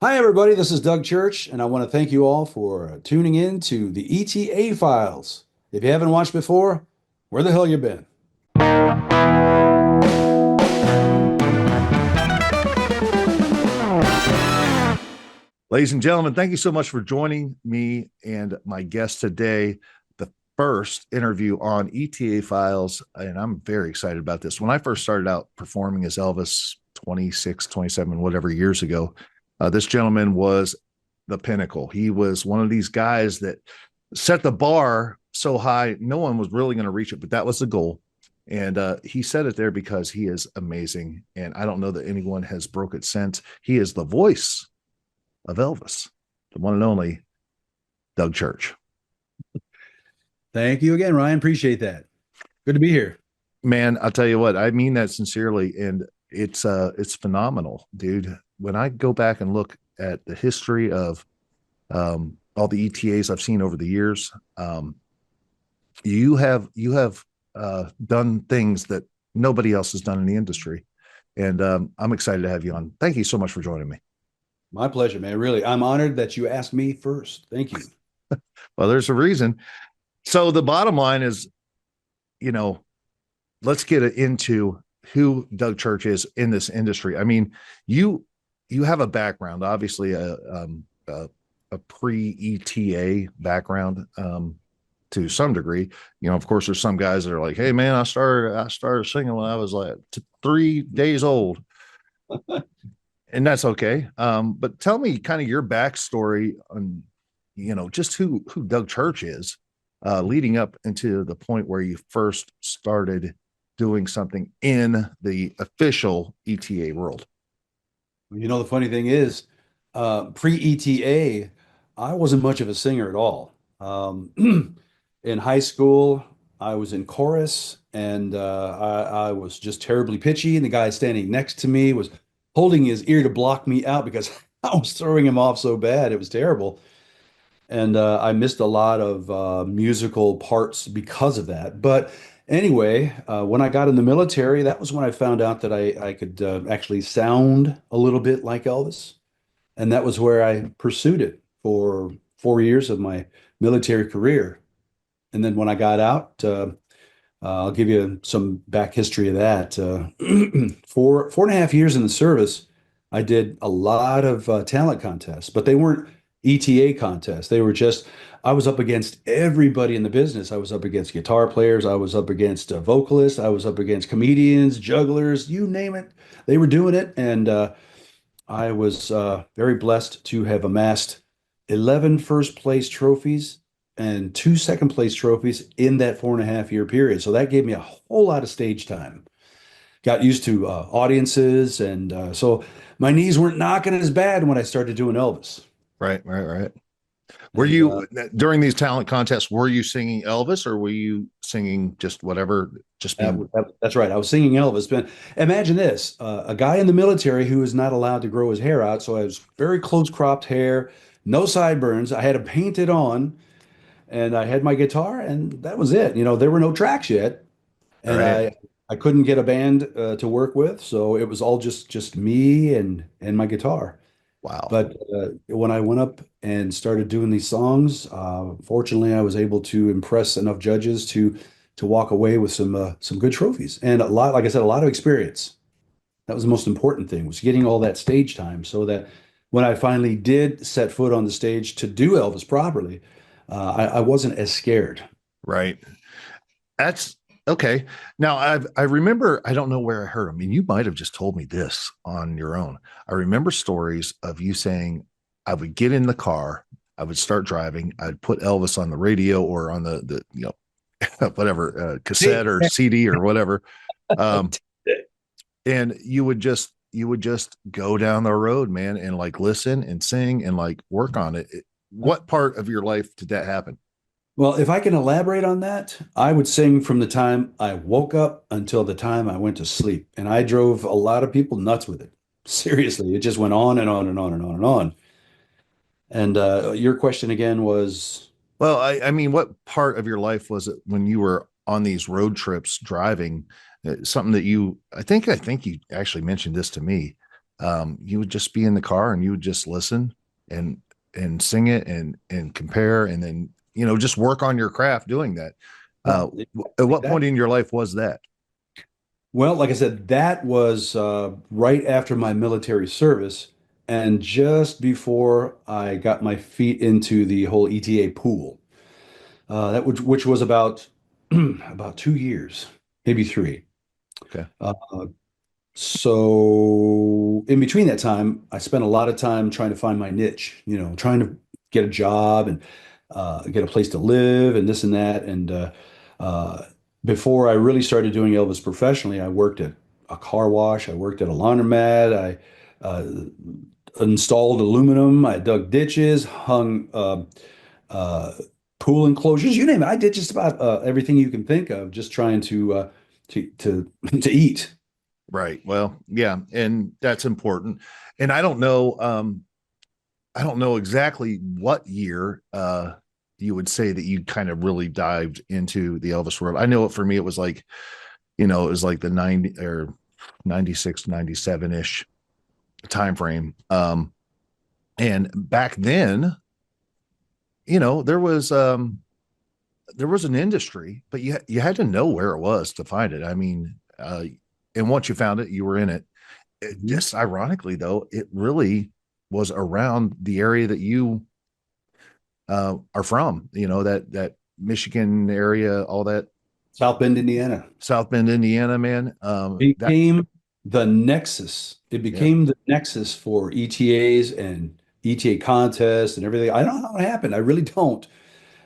Hi, everybody. This is Doug Church, and I want to thank you all for tuning in to the ETA Files. If you haven't watched before, where the hell you been? Ladies and gentlemen, thank you so much for joining me and my guest today. The first interview on ETA Files, and I'm very excited about this. When I first started out performing as Elvis 26, 27, whatever years ago, this gentleman was the pinnacle. He was one of these guys that set the bar so high, no one was really going to reach it, but that was the goal. And he said it there because he is amazing. And I don't know that anyone has broke it since. He is the voice of Elvis, the one and only Doug Church. Thank you again, Ryan. Appreciate that. Good to be here. Man, I'll tell you what, I mean that sincerely, and it's phenomenal, dude. When I go back and look at the history of all the ETAs I've seen over the years, you have done things that nobody else has done in the industry, and I'm excited to have you on. Thank you so much for joining me. My pleasure, man. Really, I'm honored that you asked me first. Thank you. Well, there's a reason. So the bottom line is, you know, let's get into who Doug Church is in this industry. I mean, you you have a background, obviously a pre ETA background to some degree. You know, of course, there's some guys that are like, "Hey, man, I started singing when I was like 3 days old," and that's okay. But tell me kind of your backstory on, just who Doug Church is, leading up into the point where you first started doing something in the official ETA world. The funny thing is, pre-ETA, I wasn't much of a singer at all. In high school, I was in chorus, and I was just terribly pitchy. And the guy standing next to me was holding his ear to block me out because I was throwing him off so bad. It was terrible. And I missed a lot of musical parts because of that. But anyway, when I got in the military, that was when I found out that I could actually sound a little bit like Elvis. And that was where I pursued it for 4 years of my military career. And then when I got out, I'll give you some back history of that. For 4.5 years in the service, I did a lot of talent contests, but they weren't ETA contests. They were just, I was up against everybody in the business. I was up against guitar players. I was up against vocalists. I was up against comedians, jugglers, you name it. They were doing it. And I was very blessed to have amassed 11 first place trophies and two second place trophies in that 4.5 year period. So that gave me a whole lot of stage time. Got used to audiences. And so my knees weren't knocking as bad when I started doing Elvis. Right, right, right. Were And you during these talent contests? Were you singing Elvis, or were you singing just whatever? Just being that's right. I was singing Elvis. But imagine this, a guy in the military who is not allowed to grow his hair out. So I was very close cropped hair, no sideburns. I had to paint it on, and I had my guitar, and that was it. There were no tracks yet, and right. I couldn't get a band to work with, so it was all just me and my guitar. Wow. But when I went up and started doing these songs, fortunately, I was able to impress enough judges to walk away with some good trophies and a lot, like I said, a lot of experience. That was the most important thing, was getting all that stage time, so that when I finally did set foot on the stage to do Elvis properly, I wasn't as scared. Right. That's okay. Now I remember, I don't know where I heard. I mean, you might have just told me this on your own. I remember stories of you saying, I would get in the car, I would start driving, I'd put Elvis on the radio or on the whatever, cassette or CD or whatever. Um, and you would just go down the road, man, and like listen and sing and like work on it. What part of your life did that happen? Well, if I can elaborate on that, I would sing from the time I woke up until the time I went to sleep. And I drove a lot of people nuts with it. Seriously, it just went on and on and on and on and on. And your question again was, Well, I mean, what part of your life was it when you were on these road trips driving? Something that I think you actually mentioned this to me. you would just be in the car and you would just listen and sing it and compare, and then just work on your craft doing that. Well, At what point exactly. in your life was that? Well, like I said, that was right after my military service and just before I got my feet into the whole ETA pool. Which was about about 2 years, maybe three. Okay. Uh, so in between that time, I spent a lot of time trying to find my niche, trying to get a job and get a place to live and this and that. And uh, before I really started doing Elvis professionally, I worked at a car wash, I worked at a laundromat, I installed aluminum, I dug ditches, hung uh, pool enclosures, you name it. I did just about everything you can think of, just trying to to eat. Right. Well, yeah, and that's important. And I don't know exactly what year you would say that you kind of really dived into the Elvis world. I know for me it was like, it was like the 90 or 96, 97-ish time frame. And back then, there was an industry, but you had to know where it was to find it. I mean, and once you found it, you were in it. Mhm. Just ironically, though, it really was around the area that you are from. That Michigan area, all that South Bend, Indiana South Bend, Indiana, man. That became the nexus. It Yeah, became the nexus for ETAs and ETA contests and everything. I don't know how it happened. I really don't.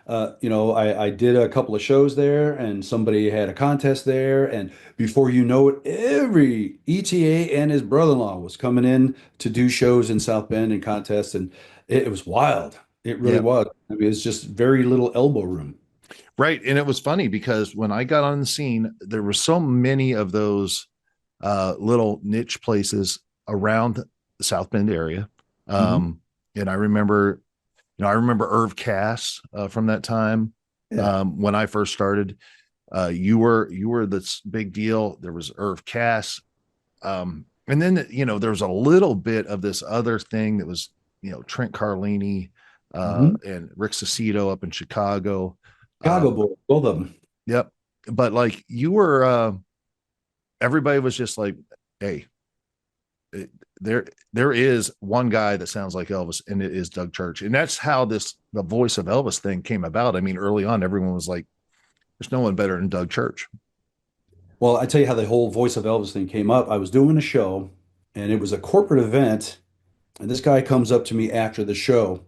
I did a couple of shows there and somebody had a contest there. And before you know it, every ETA and his brother-in-law was coming in to do shows in South Bend and contests. And it was wild. It really yeah, was. I mean, it's just very little elbow room. right. And it was funny because when I got on the scene, there were so many of those little niche places around the South Bend area. Mhm. Um, and I remember Irv Cass from that time. Yeah. When I first started, you were this big deal. There was Irv Cass, and then there was a little bit of this other thing that was Trent Carlini Mhm. and Rick Cicito up in Chicago. Chicago Um, boy, both of them. yep, but like you were, everybody was just like, hey, it, there is one guy that sounds like Elvis, and it is Doug Church, and that's how the Voice of Elvis thing came about. I mean, early on, everyone was like, "There's no one better than Doug Church." Well, I tell you how the whole Voice of Elvis thing came up. I was doing a show and it was a corporate event. And this guy comes up to me after the show.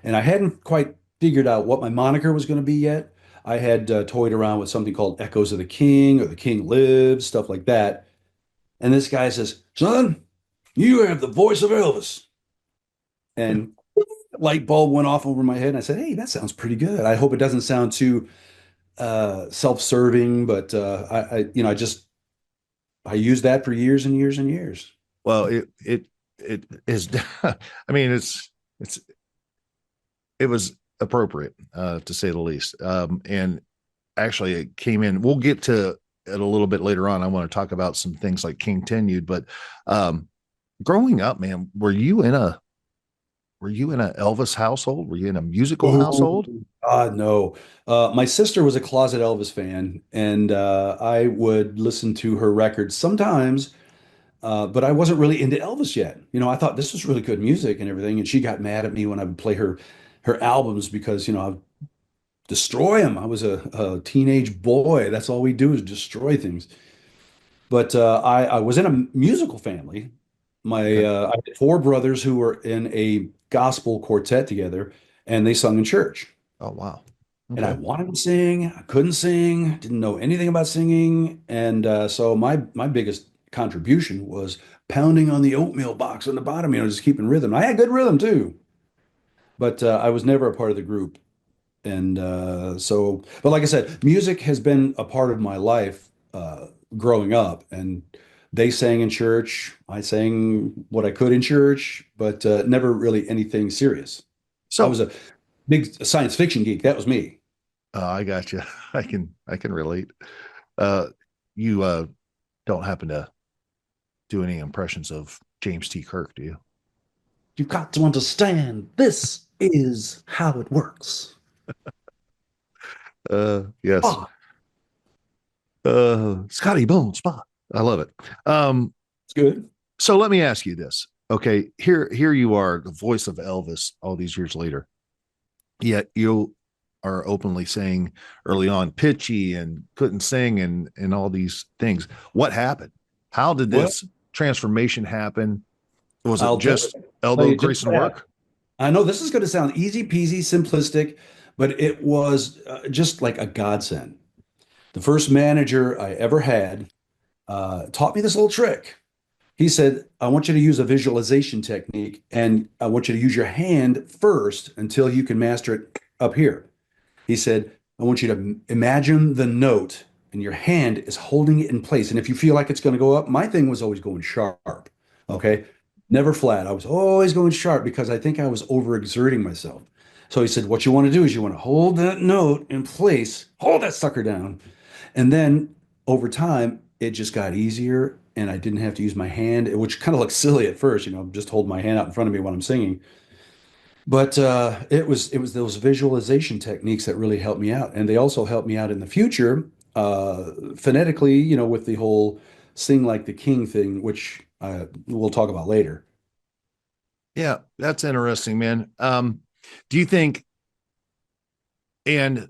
And I hadn't quite figured out what my moniker was going to be yet. I had toyed around with something called Echoes of the King or The King Lives, stuff like that. And this guy says, "Son, you have the voice of Elvis." And light bulb went off over my head. And I said, "Hey, that sounds pretty good. I hope it doesn't sound too self-serving, but I just I used that for years and years and years." Well, it is. I mean, it's it was appropriate to say the least. And actually, it came in. We'll get to it a little bit later on. I want to talk about some things like King Tenued, but um, growing up, man, were you in a Elvis household? Were you in a musical Oh, household? God, no. My sister was a closet Elvis fan, and I would listen to her records sometimes, but I wasn't really into Elvis yet. I thought this was really good music and everything, and she got mad at me when I would play her albums because, I'd destroy them. I was a teenage boy. That's all we do is destroy things. But I was in a musical family. Okay. I had four brothers who were in a gospel quartet together, and they sung in church. Oh, wow. And I Okay. wanted to sing, I couldn't sing, didn't know anything about singing, and so my biggest contribution was pounding on the oatmeal box on the bottom, just keeping rhythm. I had good rhythm too, but I was never a part of the group. And but like I said, music has been a part of my life growing up, and they sang in church. I sang what I could in church, but never really anything serious. I was So a big science fiction geek. That was me. I got you. I can relate. Uh, you don't happen to do any impressions of James T. Kirk, do you? You've got to understand this is how it works. Yes. Ah, Scotty Bone Spot. I love it. Um, it's good. so let me ask you this. Okay, here you are, the voice of Elvis all these years later. Yet you are openly saying early on pitchy and couldn't sing and all these things. What happened? How did Well, this transformation happen? Was it I'll tell, just tell elbow you just grease and what happened. work? I know this is going to sound easy peasy, simplistic, but it was just like a godsend. The first manager I ever had taught me this little trick. He said, I want you to use a visualization technique and I want you to use your hand first until you can master it up here. He said, I want you to imagine the note and your hand is holding it in place. And if you feel like it's going to go up, my thing was always going sharp. Okay. Okay. Never flat. I was always going sharp because I think I was overexerting myself. So he said, what you want to do is you want to hold that note in place, hold that sucker down. And then over time, it just got easier and I didn't have to use my hand, which kind of looks silly at first, just hold my hand out in front of me when I'm singing. But it was those visualization techniques that really helped me out, and they also helped me out in the future, phonetically, with the whole "sing like the king" thing, which we'll talk about later. Yeah, that's interesting, man. Do you think, and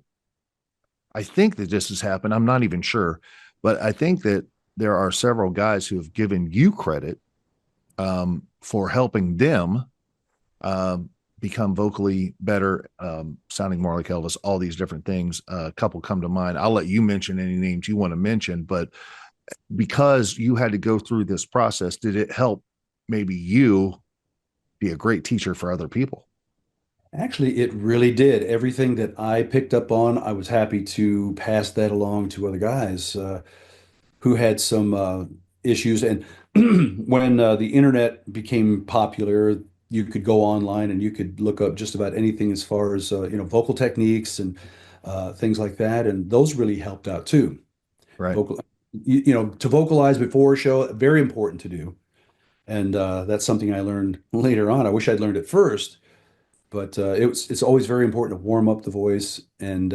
I think that this has happened, I'm not even sure, but I think that there are several guys who have given you credit for helping them um, become vocally better, sounding more like Elvis, all these different things. A couple come to mind. I'll let you mention any names you want to mention, but because you had to go through this process, did it help maybe you be a great teacher for other people? Actually, it really did. Everything that I picked up on, I was happy to pass that along to other guys who had some issues. And when the internet became popular, you could go online and you could look up just about anything as far as vocal techniques and things like that. And those really helped out too. Right. Vocal, to vocalize before a show, very important to do. And that's something I learned later on. I wish I'd learned it first, but it's always very important to warm up the voice. And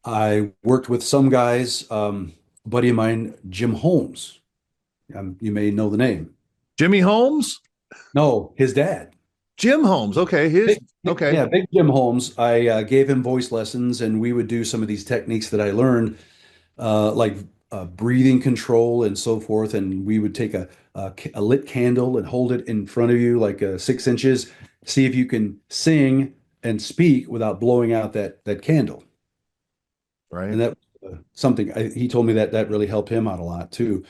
I worked with some guys. A buddy of mine, Jim Holmes. You may know the name. Jimmy Holmes? No, his dad. Jim Holmes. Okay. His, okay. Yeah, big Jim Holmes. I gave him voice lessons, and we would do some of these techniques that I learned, like breathing control and so forth. And we would take a lit candle and hold it in front of you like 6 inches. See if you can sing and speak without blowing out that candle. Right. And that something he told me that really helped him out a lot too.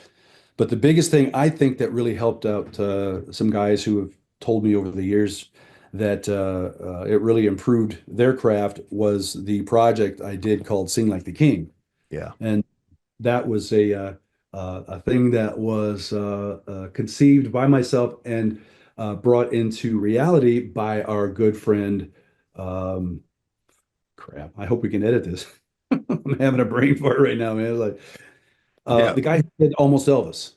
But the biggest thing I think that really helped out some guys who have told me over the years that it really improved their craft was the project I did called Sing Like the King. Yeah. And that was a thing that was conceived by myself and brought into reality by our good friend. Um, Crap, I hope we can edit this. I'm having a brain fart right now, man. It's like Yeah. the guy who did Almost Elvis.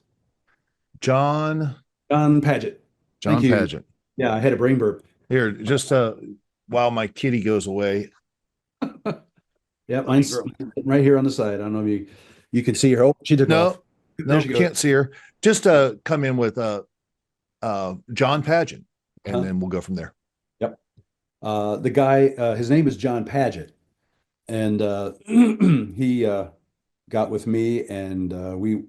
John, John Paget. Thank John you. Paget. Yeah, I had a brain burp. Here, just while my kitty goes away, Yeah, let me mine's grow. right here on the side. I don't know if you can see her. Oh, she took off. No, There no, she goes. can't see her. Just come in with John Paget, and Huh? then we'll go from there. Yep. The guy, his name is John Paget, and he got with me, and we.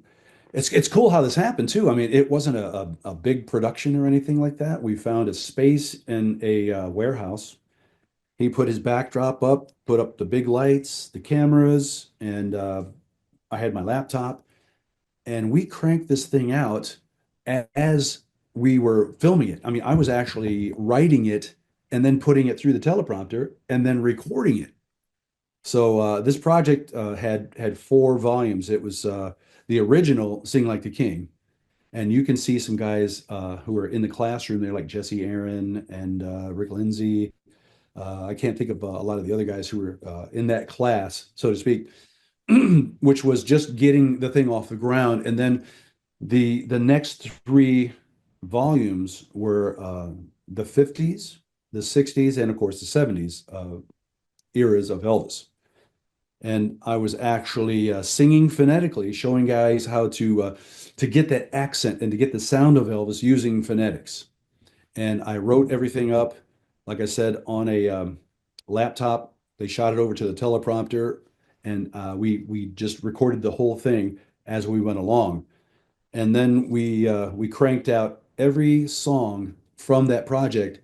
It's cool how this happened too. I mean, it wasn't a big production or anything like that. We found a space in a warehouse. He put his backdrop up, put up the big lights, the cameras, and I had my laptop, and we cranked this thing out as we were filming it. I mean, I was actually writing it and then putting it through the teleprompter and then recording it. So this project had 4 volumes. It was the original Sing Like the King, and you can see some guys who are in the classroom there, like Jesse Aaron and Rick Lindsay. I can't think of a lot of the other guys who were in that class, so to speak, which was just getting the thing off the ground. And then the next 3 volumes were the 50s, the 60s, and of course the 70s eras of Elvis. And I was actually singing phonetically, showing guys how to get that accent and to get the sound of Elvis using phonetics. And I wrote everything up, like I said, on a laptop. They shot it over to the teleprompter, and we just recorded the whole thing as we went along. And then we cranked out every song from that project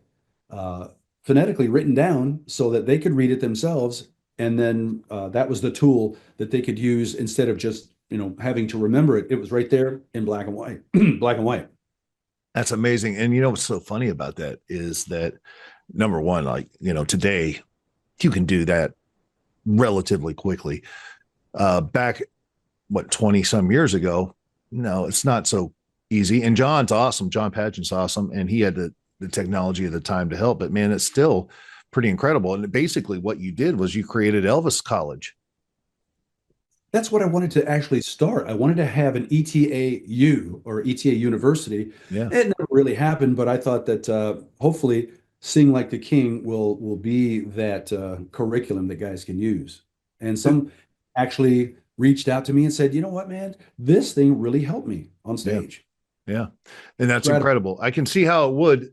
uh, phonetically written down so that they could read it themselves. And then that was the tool that they could use instead of just having to remember it. It was right there in black and white, black and white. That's amazing. And you know what's so funny about that is that number one, like, today you can do that relatively quickly. Back, what, 20 some years ago, no, it's not so easy. And John's awesome. John Pageant's awesome. And he had the technology at the time to help. But man, it's still pretty incredible. And basically what you did was you created Elvis College. That's what I wanted to actually start. I wanted to have an ETAU or ETA University. Yeah. It never really happened, but I thought that hopefully Sing Like the King will be that curriculum that guys can use. And some actually reached out to me and said, you know what, man, this thing really helped me on Yeah. stage. Yeah. And that's Gratifying. incredible. I can see how it would.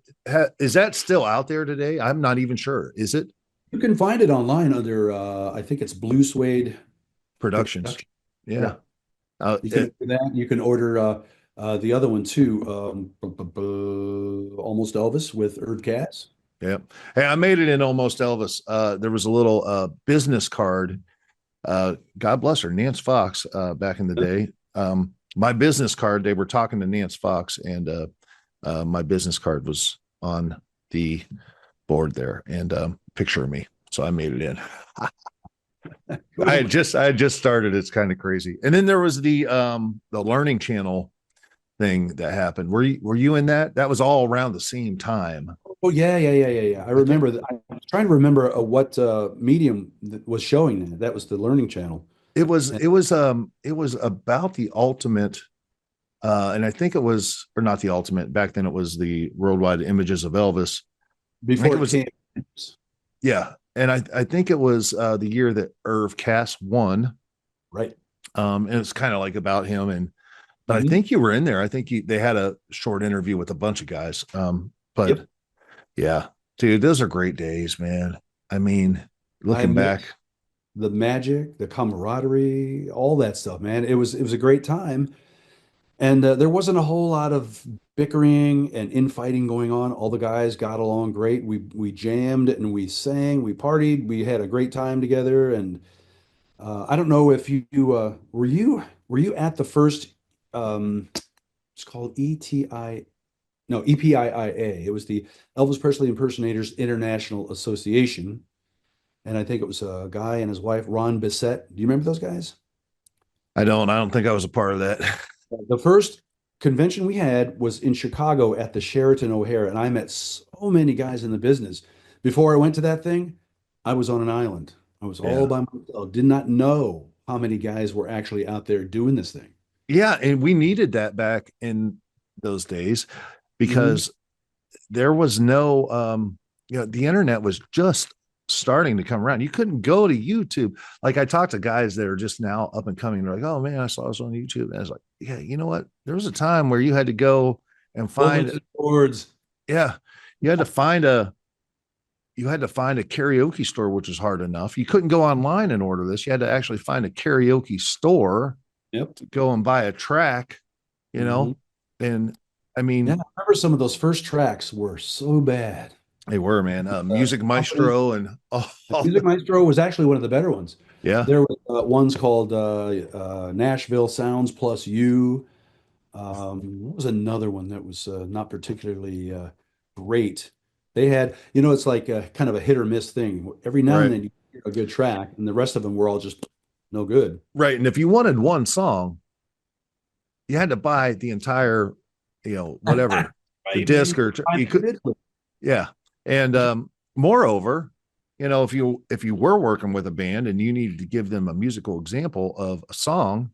Is that still out there today? I'm not even sure. Is it? You can find it online under, I think it's Blue Suede Productions. Production. Yeah. Yeah, you can do that. You can order the other one too, Almost Elvis with Herb Cass. Yeah. Hey, I made it in Almost Elvis. There was a little business card. God bless her, Nance Fox, back in the day. My business card, they were talking to Nance Fox, and my business card was on the board there, and picture of me. So I made it in. I had just started. It's kind of crazy. And then there was the Learning Channel thing that happened. Were you in that? That was all around the same time. Oh yeah. I I think remember that. I was trying to remember what medium that was showing that. That was the Learning Channel. And it was about the ultimate, and I think it was, or not the ultimate, back then it was the Worldwide Images of Elvis. I think before it it was, came, yeah. And I think it was the year that Irv Cass won. right. And it's kind of like about him. But I Mhm. think you were in there. I think they had a short interview with a bunch of guys. But Yep. yeah, dude, those are great days, man. I mean, I looking miss back, the magic, the camaraderie, all that stuff, man. It was a great time. And there wasn't a whole lot of bickering and infighting going on. All the guys got along great. We jammed and we sang, we partied, we had a great time together. And I don't know if you at the first it's called ETI no EPIIA. It was the Elvis Presley Impersonators International Association, and I think it was a guy and his wife Ron Bissett. Do you remember those guys? I don't think I was a part of that. The first convention we had was in Chicago at the Sheraton O'Hare, and I met so many guys in the business. Before I went to that thing, I was on an island. I was all Yeah. by myself, did not know how many guys were actually out there doing this thing. Yeah. And we needed that back in those days Mhm. because there was no, the internet was just starting to come around. You couldn't go to YouTube. Like I talked to guys that are just now up and coming. They're like, oh man, I saw this on YouTube. And I was like, yeah, you know what? There was a time where you had to go and find, Bulletin boards. yeah, you had to find a, you had to find a karaoke store, which was hard enough. You couldn't go online and order this. You had to actually find a karaoke store Yep. to go and buy a track, you Mhm. know? And I Yeah, mean, I remember some of those first tracks were so bad. they were, man. Music Company, Maestro and all Music Maestro was actually one of the better ones. yeah, There were ones called Nashville Sounds Plus You. What was another one that was not particularly great? They had, it's like kind of a hit or miss thing. Every now and right. then you hear a good track, and the rest of them were all just no good. Right. And if you wanted one song, you had to buy the entire, whatever, the Right. disc or Time you could, individually. yeah. And moreover, if you were working with a band and you needed to give them a musical example of a song,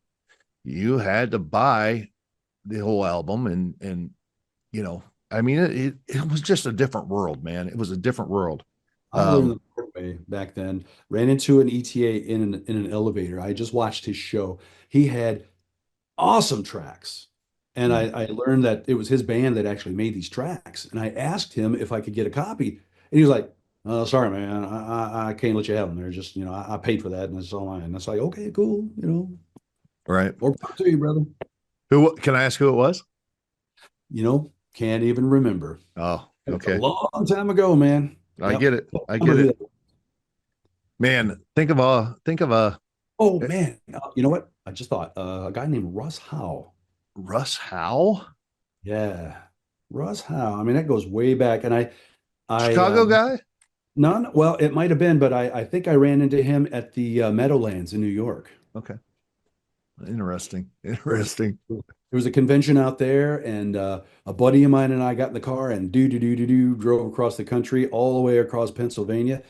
you had to buy the whole album and you know, I mean, it was just a different world, man. It was a different world. I learned Um, the hard way back then. Ran into an ETA in an elevator. I just watched his show. He had awesome tracks. And I learned that it was his band that actually made these tracks. And I asked him if I could get a copy. And he was like, "Oh, sorry, man. I can't let you have them. They're just, I paid for that and that's all mine." And that's like, okay, cool. right. More power to you, brother. Who can I ask who it was? Can't even remember. Oh, It's a okay. long time ago, man. I Yep. get it. I I know get who it. that was. Man, think of a Oh, man. You know what? I just thought a guy named Russ Howe. Russ Howell, Yeah. Russ Howe. I mean, that goes way back. And I, Chicago guy. none, well, it might have been, but I think I ran into him at the Meadowlands in New York. Okay, interesting. There was, Interesting. there was a convention out there, and a buddy of mine and I got in the car and drove across the country, all the way across Pennsylvania.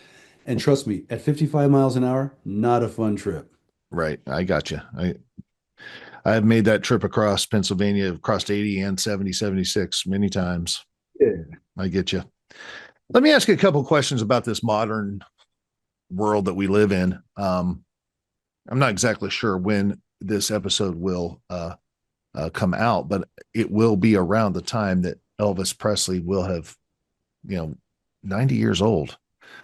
And trust me, at 55 miles an hour, not a fun trip. Right. I got you. I've made that trip across Pennsylvania, across 80 and 70, 76 many times. Yeah. I get you. Let me ask you a couple questions about this modern world that we live in. I'm not exactly sure when this episode will come out, but it will be around the time that Elvis Presley will have, you know, 90 years old.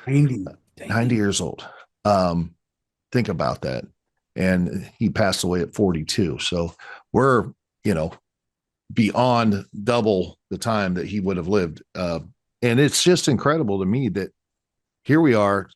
90. 90 Dang. years old. Think about that. And he passed away at 42. So we're, you know, beyond double the time that he would have lived. And it's just incredible to me that here we are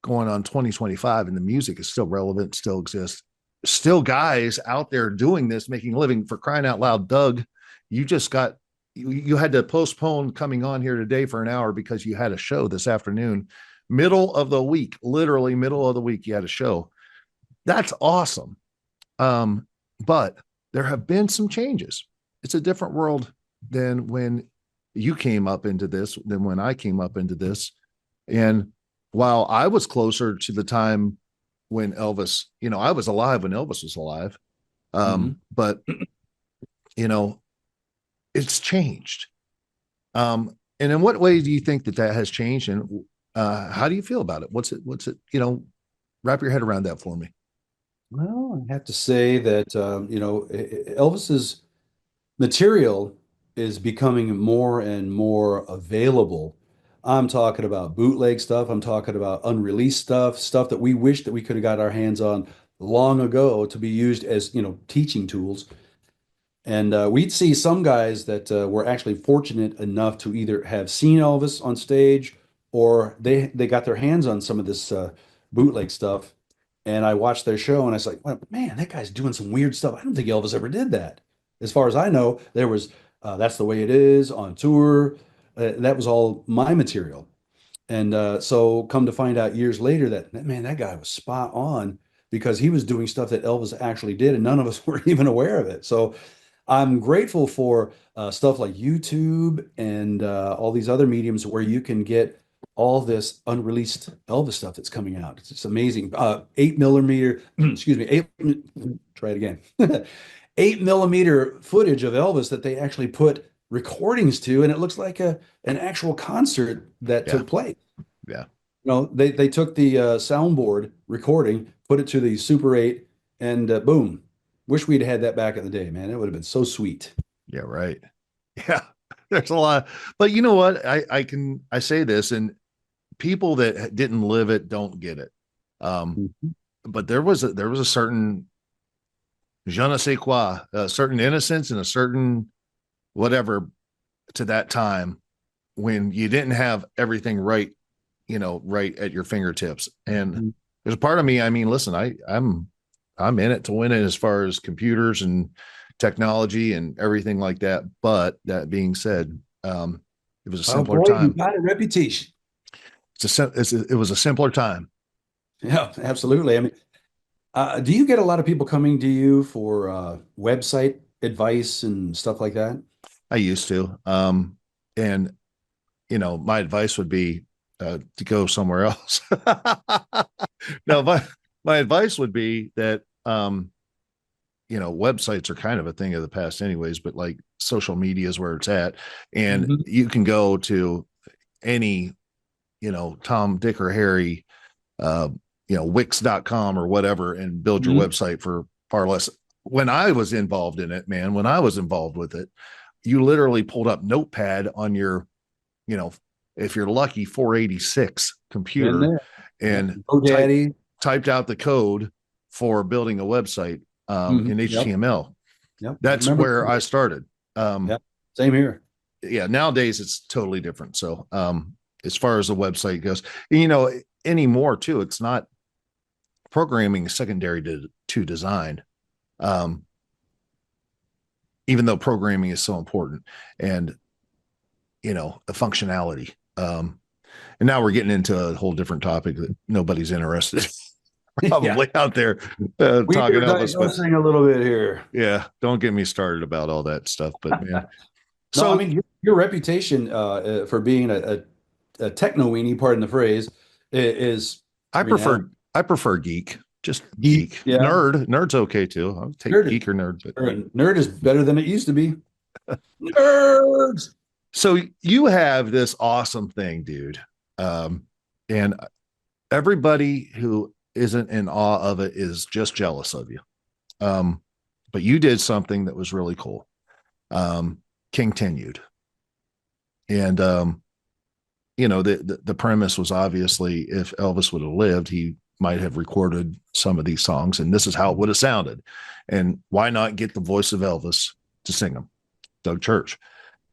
going on 2025 and the music is still relevant, still exists. Still guys out there doing this, making a living. For crying out loud. Doug, you just got, you had to postpone coming on here today for an hour because you had a show this afternoon, middle of the week, literally middle of the week, you had a show. That's awesome. But there have been some changes. It's a different world than when you came up into this, than when I came up into this. And while I was closer to the time when Elvis, I was alive when Elvis was alive. Mhm. But you know, it's changed. And in what way do you think that has changed? And how do you feel about it? What's it, wrap your head around that for me. Well, I have to say that, Elvis's material is becoming more and more available. I'm talking about bootleg stuff. I'm talking about unreleased stuff, stuff that we wish that we could have got our hands on long ago to be used as, teaching tools. And we'd see some guys that were actually fortunate enough to either have seen Elvis on stage or they got their hands on some of this bootleg stuff. And I watched their show and I was like, well, man, that guy's doing some weird stuff. I don't think Elvis ever did that. As far as I know, there was That's the Way It Is on tour. That was all my material. And so come to find out years later that, man, that guy was spot on because he was doing stuff that Elvis actually did and none of us were even aware of it. So I'm grateful for stuff like YouTube and all these other mediums where you can get all this unreleased Elvis stuff that's coming out. It's just amazing. 8 millimeter, excuse me, try it again. 8 millimeter footage of Elvis that they actually put recordings to, and it looks like an actual concert that Yeah. took place. Yeah. They took the soundboard recording, put it to the Super 8, and boom. Wish we'd had that back in the day, man. It would have been so sweet. Yeah. Right. Yeah. There's a lot, but you know what? I say this, and people that didn't live it don't get it. Mhm. But there was a certain je ne sais quoi, a certain innocence and a certain whatever to that time when you didn't have everything right, right at your fingertips. And there's a part of me, I mean, listen, I'm in it to win it as far as computers and technology and everything like that. But that being said, it was a Oh simpler boy, you time. got a reputation. It was a simpler time. Yeah, absolutely. I mean, do you get a lot of people coming to you for website advice and stuff like that? I used to. And my advice would be to go somewhere else. No, my advice would be that websites are kind of a thing of the past anyways, but like social media is where it's at. And Mhm. you can go to any, Tom, Dick, or Harry, uh, Wix.com or whatever, and build your Mhm. website for far less. When I was involved in it, man, when I was involved with it, you literally pulled up Notepad on your, you know, if you're lucky, 486 Been computer, there. Yep. and type GoDaddy. typed out the code for building a website Mhm. in Yep. HTML. Yep. I That's remember. where I started. Um, Yep. Same here. yeah, nowadays it's totally different. So as far as the website goes, anymore too, it's not programming secondary to design. Um, even though programming is so important, and the functionality. And now we're getting into a whole different topic that nobody's interested Yeah. probably out there We talking are Elvis, but digressing a little bit here. yeah, don't get me started about all that stuff. But man, No, I so mean your reputation for being a techno weenie, pardon the phrase, is I renowned. prefer I prefer geek, just Geek, geek. yeah. Nerd's okay too. I'll take Nerd, geek or nerd, but nerd is better than it used to be. Nerds. so you have this awesome thing, dude. And everybody who isn't in awe of it is just jealous of you. Um, but you did something that was really cool. Um, Continued. And the premise was obviously if Elvis would have lived, he might have recorded some of these songs, and this is how it would have sounded. And why not get the voice of Elvis to sing them? Doug Church.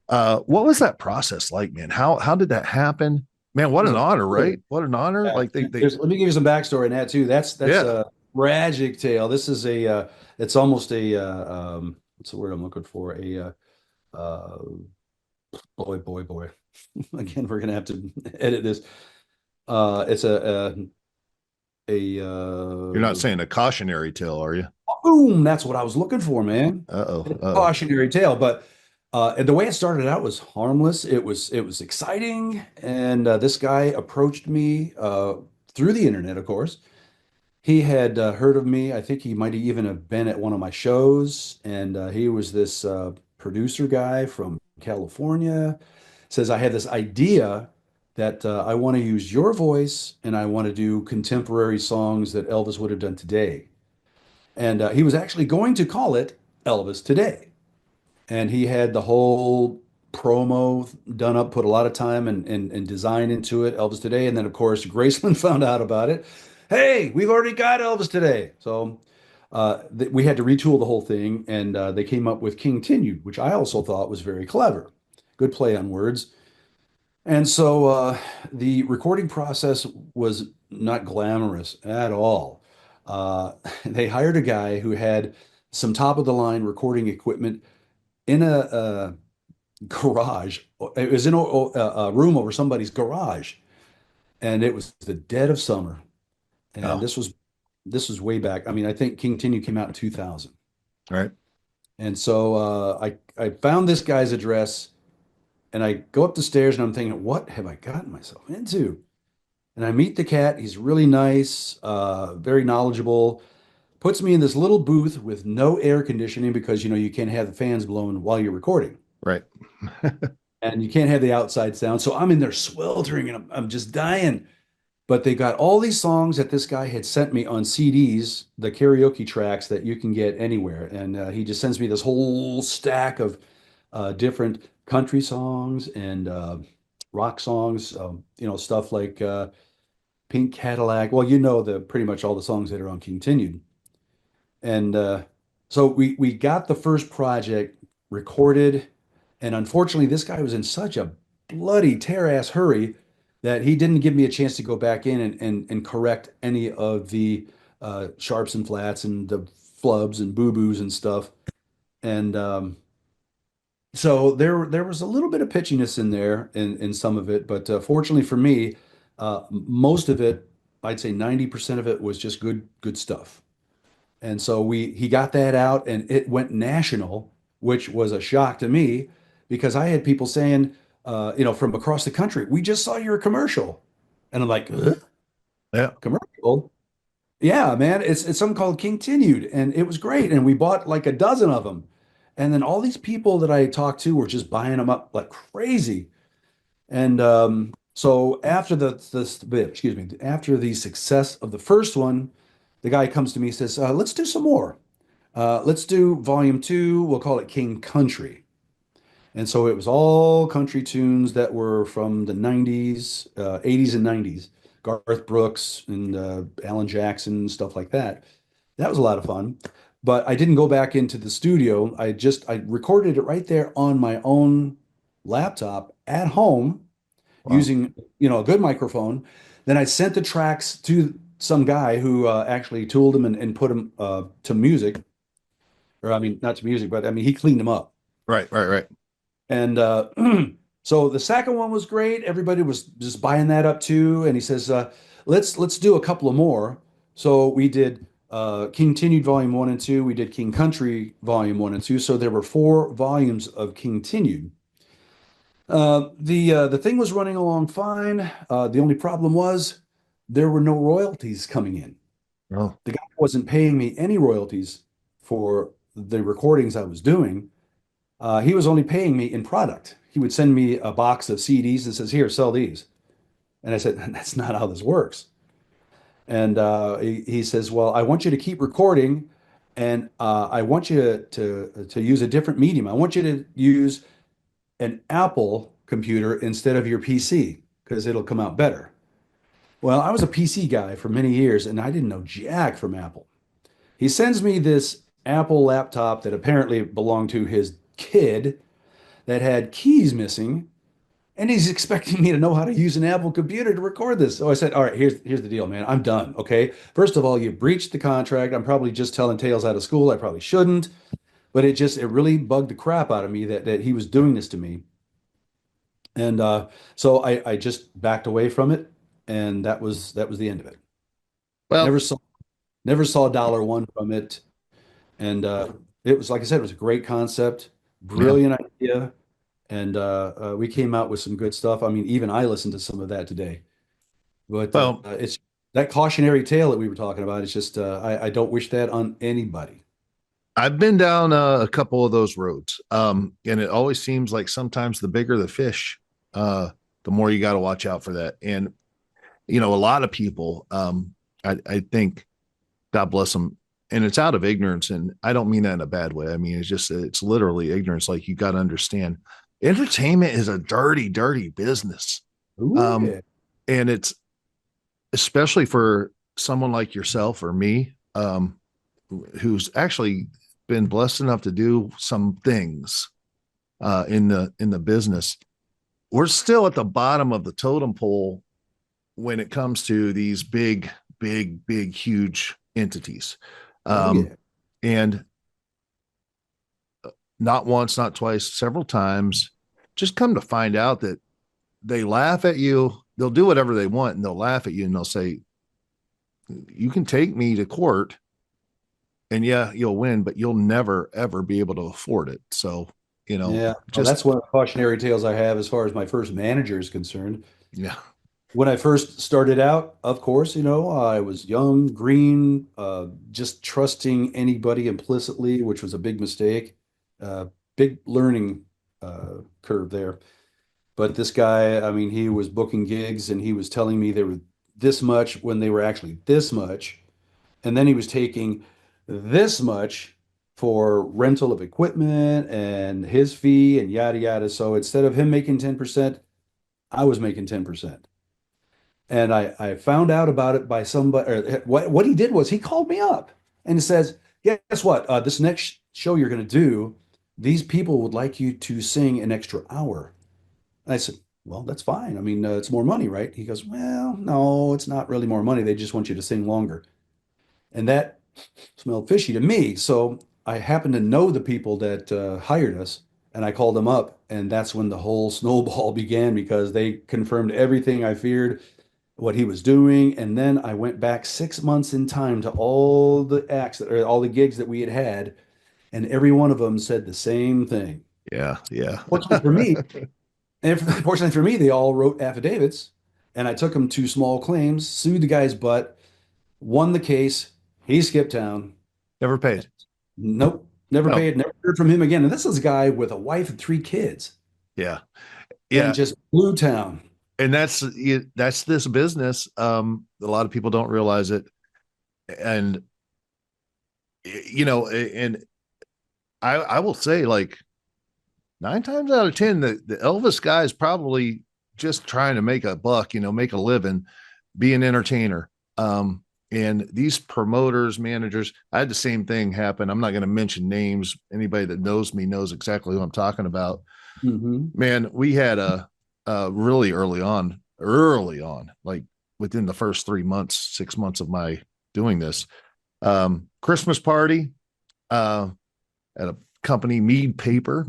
What was that process like, man? How did that happen? Man, what There's an a honor, right? What an honor. yeah, Like they let me give you some backstory on that too. That's yeah. a tragic tale. This is it's almost a what's the word I'm looking for? Uh, boy. Again, we're gonna have to edit this. It's a You're not saying a cautionary tale, are you? boom. That's what I was looking for, man. Uh-oh. It's a Uh-oh. cautionary tale, but and the way it started out was harmless. It was exciting, and this guy approached me through the internet, of course. He had heard of me. I think he might even have been at one of my shows, and he was this producer guy from California. Says I have this idea that I want to use your voice, and I want to do contemporary songs that Elvis would have done today. And he was actually going to call it Elvis Today. And he had the whole promo done up, put a lot of time and design into it, Elvis Today. And then, of course, Graceland found out about it. Hey, we've already got Elvis Today. So we had to retool the whole thing. And they came up with King Continued, which I also thought was very clever. Good play on words. And so the recording process was not glamorous at all. They hired a guy who had some top of the line recording equipment in a garage. It was in a room over somebody's garage, and it was the dead of summer. And Oh, this was way back. I mean, I think King Tinu came out in 2000. all right. And so I found this guy's address, and I go up the stairs, and I'm thinking, what have I gotten myself into? And I meet the cat. He's really nice, very knowledgeable. Puts me in this little booth with no air conditioning because you can't have the fans blowing while you're recording. Right. And you can't have the outside sound. So I'm in there sweltering and I'm just dying. But they got all these songs that this guy had sent me on CDs, the karaoke tracks that you can get anywhere. And he just sends me this whole stack of different country songs and rock songs, stuff like Pink Cadillac. Well, the pretty much all the songs that are on Continued. And so we got the first project recorded, and unfortunately, this guy was in such a bloody tear-ass hurry that he didn't give me a chance to go back in and correct any of the sharps and flats and the flubs and boo-boos and stuff. And so there was a little bit of pitchiness in there in some of it, but fortunately for me, most of it, I'd say 90% of it was just good stuff. And so he got that out and it went national, which was a shock to me because I had people saying, from across the country, we just saw your commercial. And I'm like, "Huh? Yeah. Commercial? Yeah, man, it's something called Continued, and it was great. And we bought like a dozen of them. And then all these people that I talked to were just buying them up like crazy. And so after excuse me, after the success of the first one, the guy comes to me and says, let's do some more. Let's do volume two. We'll call it King Country. And so it was all country tunes that were from the 90s, 80s and 90s. Garth Brooks and Alan Jackson, stuff like that. That was a lot of fun. But I didn't go back into the studio. I recorded it right there on my own laptop at home Wow. using, a good microphone. Then I sent the tracks to some guy who actually tooled them and put them to music, or I mean, not to music, but I mean, he cleaned them up. Right, right, right. And so the second one was great. Everybody was just buying that up too. And he says, let's do a couple of more. So we did Continued Volume One and Two. We did King Country Volume One and Two. So there were four volumes of Continued. The thing was running along fine. The only problem was there were no royalties coming in. Oh, The guy wasn't paying me any royalties for the recordings I was doing. He was only paying me in product. He would send me a box of CDs and says, "Here, sell these." And I said, "That's not how this works." And he says, "Well, I want you to keep recording, and I want you to use a different medium. I want you to use an Apple computer instead of your PC because it'll come out better." Well, I was a PC guy for many years, and I didn't know jack from Apple. He sends me this Apple laptop that apparently belonged to his kid that had keys missing, and he's expecting me to know how to use an Apple computer to record this. So I said, "All right, here's the deal, man. I'm done. Okay. First of all, you breached the contract. I'm probably just telling tales out of school. I probably shouldn't, but it really bugged the crap out of me that he was doing this to me." And so I just backed away from it, and that was the end of it. well, Never saw never saw dollar one from it, and it was like I said, it was a great concept, yeah. brilliant idea. And we came out with some good stuff. I mean, even I listened to some of that today. But Well, it's that cautionary tale that we were talking about. It's just I don't wish that on anybody. I've been down a couple of those roads. And it always seems like sometimes the bigger the fish, the more you got to watch out for that. And, a lot of people, I think, God bless them. And it's out of ignorance. And I don't mean that in a bad way. I mean, it's literally ignorance. Like you got to understand entertainment is a dirty, dirty business. Ooh, Um, yeah. and it's especially for someone like yourself or me, who's actually been blessed enough to do some things in the business. We're still at the bottom of the totem pole when it comes to these big, big, big, huge entities. Oh, Um, yeah. and not once, not twice, several times, just come to find out that they laugh at you. They'll do whatever they want and they'll laugh at you and they'll say, "You can take me to court and yeah, you'll win, but you'll never, ever be able to afford it." So, Yeah. Well, just, that's one of the cautionary tales I have as far as my first manager is concerned. yeah, When I first started out, of course, I was young, green, just trusting anybody implicitly, which was a big mistake. Big learning curve there. But this guy, I mean, he was booking gigs and he was telling me they were this much when they were actually this much. And then he was taking this much for rental of equipment and his fee and yada yada. So instead of him making 10%, I was making 10%. And I found out about it by somebody. Or what he did was he called me up and says, "Yeah, guess what? This next show you're going to do, these people would like you to sing an extra hour." And I said, "Well, that's fine. I mean, it's more money, right?" He goes, "Well, no, it's not really more money. They just want you to sing longer." And that smelled fishy to me. So I happened to know the people that hired us, and I called them up, and that's when the whole snowball began because they confirmed everything I feared, what he was doing. And then I went back 6 months in time to all the acts or all the gigs that we had had, and every one of them said the same thing. yeah, yeah. Fortunately for me, and fortunately for me, they all wrote affidavits, and I took them to small claims, sued the guy's butt, won the case. He skipped town. Never paid. Nope. No, Never heard from him again. And this is a guy with a wife and three kids yeah, and yeah, just blew town. and that's this business. A lot of people don't realize it, and and I will say, like, 9 times out of 10, the Elvis guy is probably just trying to make a buck, make a living, be an entertainer. And these promoters, managers, I had the same thing happen. I'm not going to mention names. Anybody that knows me knows exactly who I'm talking about. Hmm. Man, we had a really early on, like within the first 3 months, 6 months of my doing this, Christmas party, uh, at a company, Mead Paper,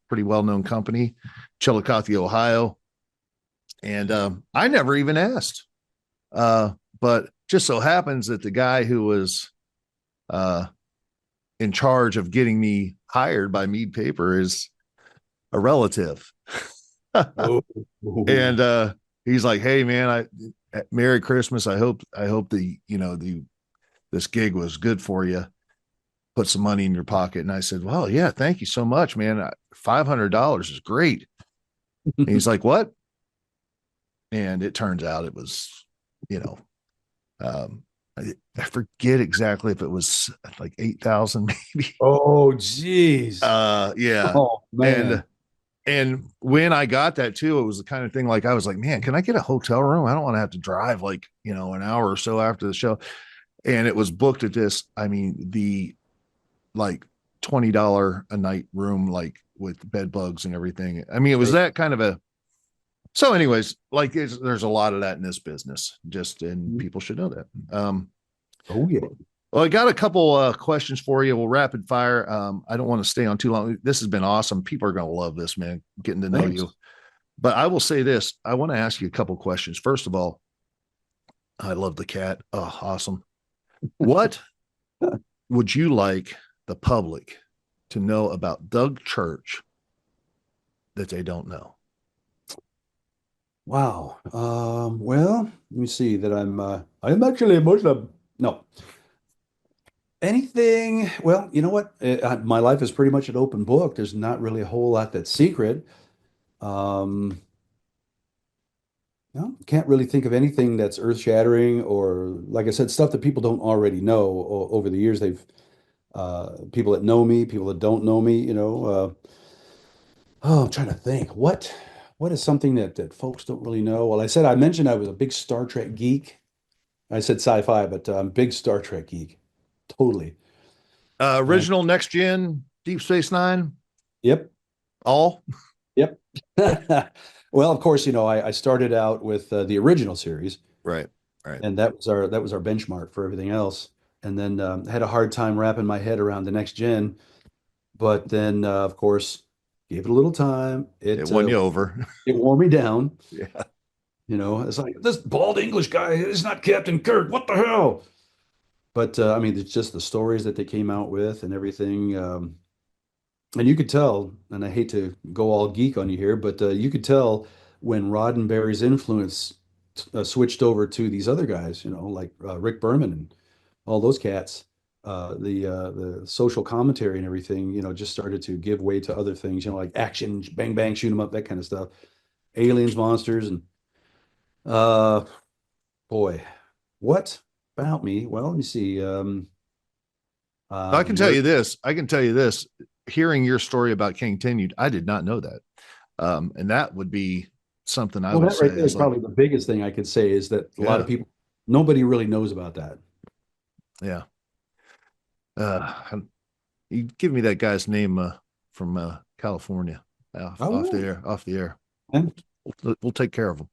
pretty well known company, Chillicothe, Ohio. And I never even asked. But just so happens that the guy who was uh, in charge of getting me hired by Mead Paper is a relative. Oh, And he's like, "Hey, man, Merry Christmas. I hope this gig was good for you. Put some money in your pocket." And I said, "Well, yeah, thank you so much, man. $500 is great." And he's like, "What?" And it turns out it was, you know, um, I forget exactly if it was like 8,000 maybe. oh, geez. Yeah. Oh, And man. and when I got that too, it was the kind of thing, like, I was like, man, can I get a hotel room? I don't want to have to drive, like, an hour or so after the show. And it was booked at this, I mean, the like $20 a night room, like with bed bugs and everything. I mean, it was Right. that kind of a, so anyways, like, there's a lot of that in this business, and people should know that. Oh, yeah. Well, I got a couple questions for you. We'll rapid fire. I don't want to stay on too long. This has been awesome. People are going to love this, man, getting to know Thanks. you. But I will say this. I want to ask you a couple questions. First of all, I love the cat. Oh, awesome. What would you like the public to know about Doug Church that they don't know? Wow. Well, let me see that I'm actually a Muslim. No. Anything, well, you know what? My life is pretty much an open book. There's not really a whole lot that's secret. Um, no, can't really think of anything that's earth-shattering or, like I said, stuff that people don't already know. Over the years, people that know me, people that don't know me, oh, I'm trying to think. What is something that folks don't really know? Well, I mentioned I was a big Star Trek geek. I said sci-fi, but I'm a big Star Trek geek. Totally. And Original, next gen, Deep Space Nine, yep, all? yep. Well, of course, I started out with the original series, Right, right. and that was our benchmark for everything else. And then had a hard time wrapping my head around the next gen, but then of course gave it a little time. It won you over. It wore me down. Yeah. It's like this bald English guy is not Captain Kirk. What the hell? But I mean, it's just the stories that they came out with and everything. And you could tell, and I hate to go all geek on you here, but you could tell when Roddenberry's influence switched over to these other guys, like Rick Berman and all those cats. The social commentary and everything, just started to give way to other things, like action, bang bang, shoot 'em up, that kind of stuff. Aliens, monsters, and uh, boy, what about me? Well, let me see. I can tell Where you this. I can tell you this. Hearing your story about King Continued, I did not know that. And that would be something I Well, would that say right there is is like, probably the biggest thing I could say is that a lot of yeah, people, nobody really knows about that. yeah. You give me that guy's name from California, off the Oh, air, off the air. yeah. We'll take care of him.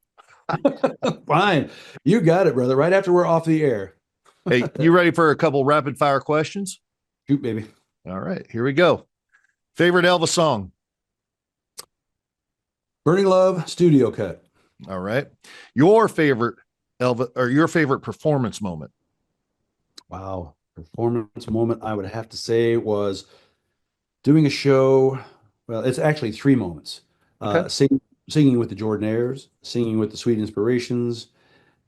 Fine. You got it, brother. Right after we're off the air. Hey, you ready for a couple rapid fire questions? Shoot, baby. All right, here we go. Favorite Elvis song? Burning Love studio cut. All right. Your favorite Elvis, or your favorite performance moment? Wow. Performance moment, I would have to say, was doing a show. Well, it's actually three moments. Okay. Singing with the Jordanaires, singing with the Sweet Inspirations,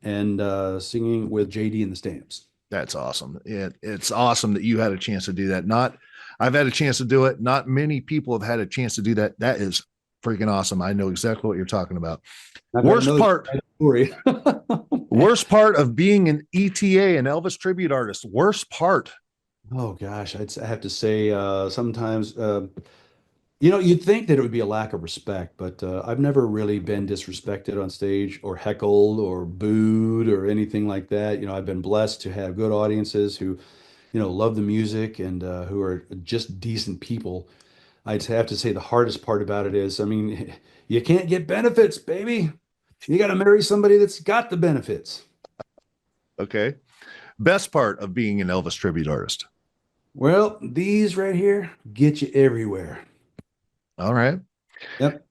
and singing with JD and the Stamps. That's awesome. It's awesome that you had a chance to do that. Not, I've had a chance to do it. Not many people have had a chance to do that. That is freaking awesome. I know exactly what you're talking about. I've got Worst another part, story. worst part of being an ETA, an Elvis tribute artist. Worst part. Oh gosh, I have to say, sometimes, you'd think that it would be a lack of respect, but I've never really been disrespected on stage or heckled or booed or anything like that. I've been blessed to have good audiences who, love the music and who are just decent people. I'd have to say the hardest part about it is, I mean, you can't get benefits, baby. You got to marry somebody that's got the benefits. Okay. Best part of being an Elvis tribute artist. Well, these right here get you everywhere. All right. Yep.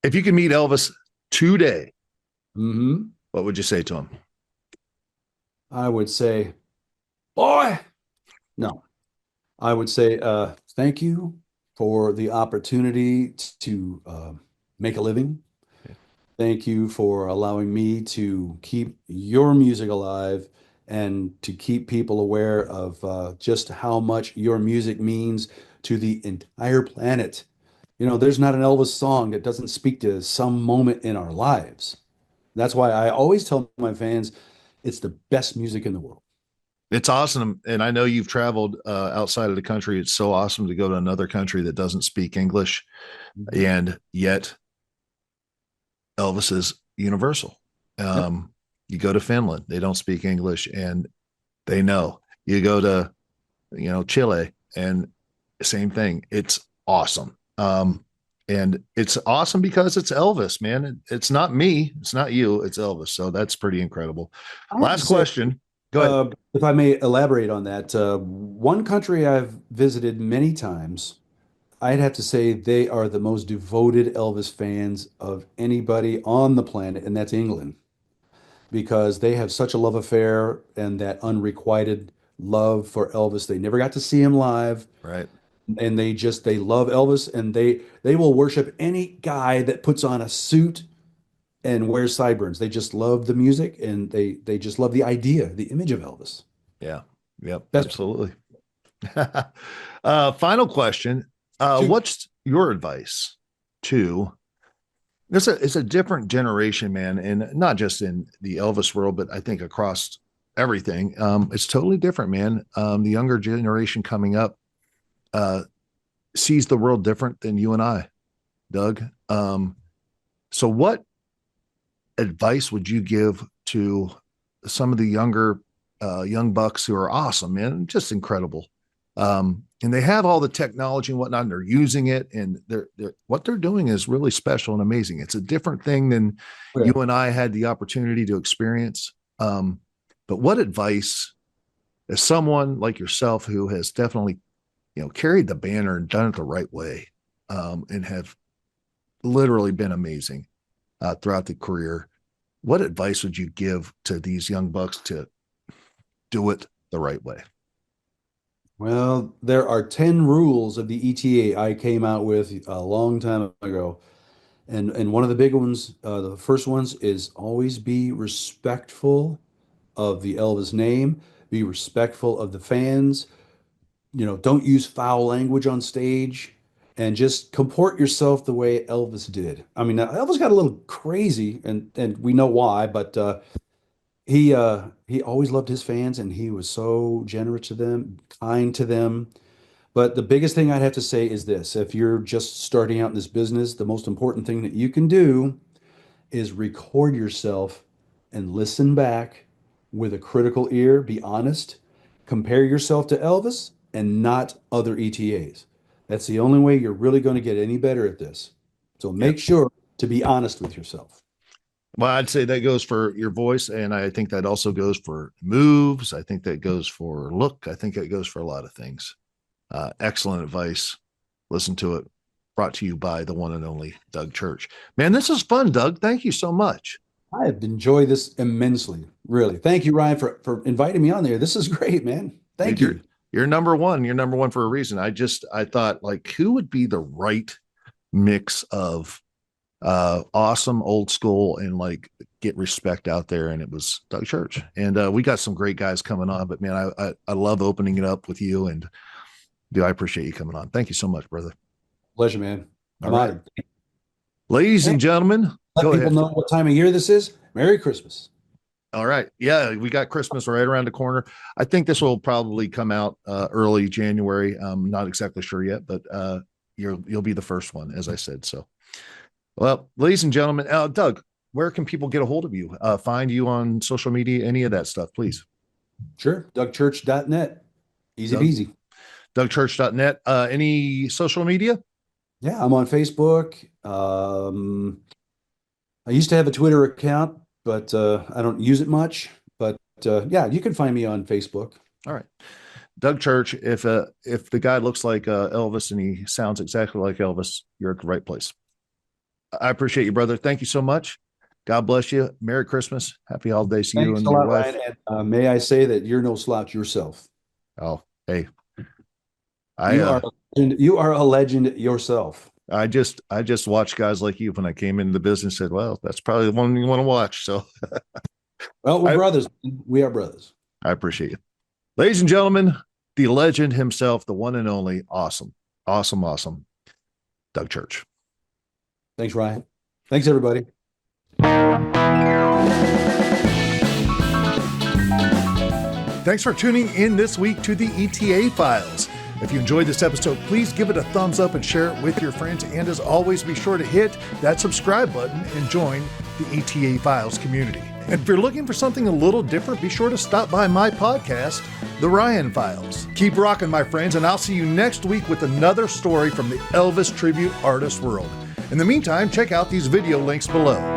If you could meet Elvis today, Hmm. what would you say to him? I would say, boy, no. I would say, thank you for the opportunity to make a living. Thank you for allowing me to keep your music alive and to keep people aware of just how much your music means to the entire planet. There's not an Elvis song that doesn't speak to some moment in our lives. That's why I always tell my fans it's the best music in the world. It's awesome. And I know you've traveled outside of the country. It's so awesome to go to another country that doesn't speak English. Mhm. And yet Elvis is universal. Yep. You go to Finland, they don't speak English and they know. You go to, Chile and same thing. It's awesome. And it's awesome because it's Elvis, man. It's not me. It's not you. It's Elvis. So that's pretty incredible. I have to Last say, question. Go ahead. if I may elaborate on that, one country I've visited many times, I'd have to say they are the most devoted Elvis fans of anybody on the planet, and that's England, because they have such a love affair and that unrequited love for Elvis. They never got to see him live, Right. and they love Elvis, and they will worship any guy that puts on a suit and wears sideburns. They just love the music, and they just love the idea, the image of Elvis. Yeah. Yep. Best. Absolutely. Final question. Shoot. What's your advice to it's a different generation, man, and not just in the Elvis world, but I think across everything. It's totally different, man. The younger generation coming up uh, sees the world different than you and I, Doug. So what advice would you give to some of the younger young bucks who are awesome, man, just incredible? And they have all the technology and whatnot, and they're using it, and they're what they're doing is really special and amazing. It's a different thing than you Yeah. and I had the opportunity to experience. But what advice, as someone like yourself who has definitely, carried the banner and done it the right way, and have literally been amazing throughout the career, what advice would you give to these young bucks to do it the right way? Well, there are 10 rules of the ETA I came out with a long time ago. And one of the big ones, the first ones is always be respectful of the Elvis name, be respectful of the fans, don't use foul language on stage, and just comport yourself the way Elvis did. I mean, Elvis got a little crazy, and we know why, but he always loved his fans, and he was so generous to them, kind to them. But the biggest thing I'd have to say is this: if you're just starting out in this business, the most important thing that you can do is record yourself and listen back with a critical ear. Be honest. Compare yourself to Elvis and not other ETAs. That's the only way you're really going to get any better at this. So Yeah. make sure to be honest with yourself. Well, I'd say that goes for your voice, and I think that also goes for moves. I think that goes for look. I think it goes for a lot of things. Excellent advice. Listen to it. Brought to you by the one and only Doug Church. Man, this is fun, Doug. Thank you so much. I have enjoyed this immensely. Really. Thank you, Ryan, for inviting me on there. This is great, man. Dude, Thank you're you. you're number one. You're number one for a reason. I thought like who would be the right mix of awesome old school and like get respect out there, and it was Doug Church. And we got some great guys coming on, but man, I love opening it up with you, and dude, I appreciate you coming on. Thank you so much, brother. Pleasure, man. All right. Ladies and gentlemen, let go people ahead. know what time of year this is. Merry Christmas. All right. Yeah, we got Christmas right around the corner. I think this will probably come out early January. I'm not exactly sure yet, but you'll be the first one, as I said. So, well, ladies and gentlemen, Doug, where can people get a hold of you? Find you on social media, any of that stuff, please. Sure. DougChurch.net. Easy peasy. DougChurch.net. Any social media? Yeah, I'm on Facebook. I used to have a Twitter account, but I don't use it much. But yeah, you can find me on Facebook. All right. Doug Church, if the guy looks like Elvis and he sounds exactly like Elvis, you're at the right place. I appreciate you, brother. Thank you so much. God bless you. Merry Christmas. Happy holidays to you and your wife. Ryan, and may I say that you're no slouch yourself. Oh, hey. You are a legend yourself. I just watched guys like you when I came into the business, said, well, that's probably the one you want to watch. So well, we're brothers. We are brothers. I appreciate you. Ladies and gentlemen, the legend himself, the one and only, awesome, Doug Church. Thanks, Ryan. Thanks, everybody. Thanks for tuning in this week to the ETA Files. If you enjoyed this episode, please give it a thumbs up and share it with your friends. And as always, be sure to hit that subscribe button and join the ETA Files community. And if you're looking for something a little different, be sure to stop by my podcast, The Ryan Files. Keep rocking, my friends, and I'll see you next week with another story from the Elvis Tribute Artist world. In the meantime, check out these video links below.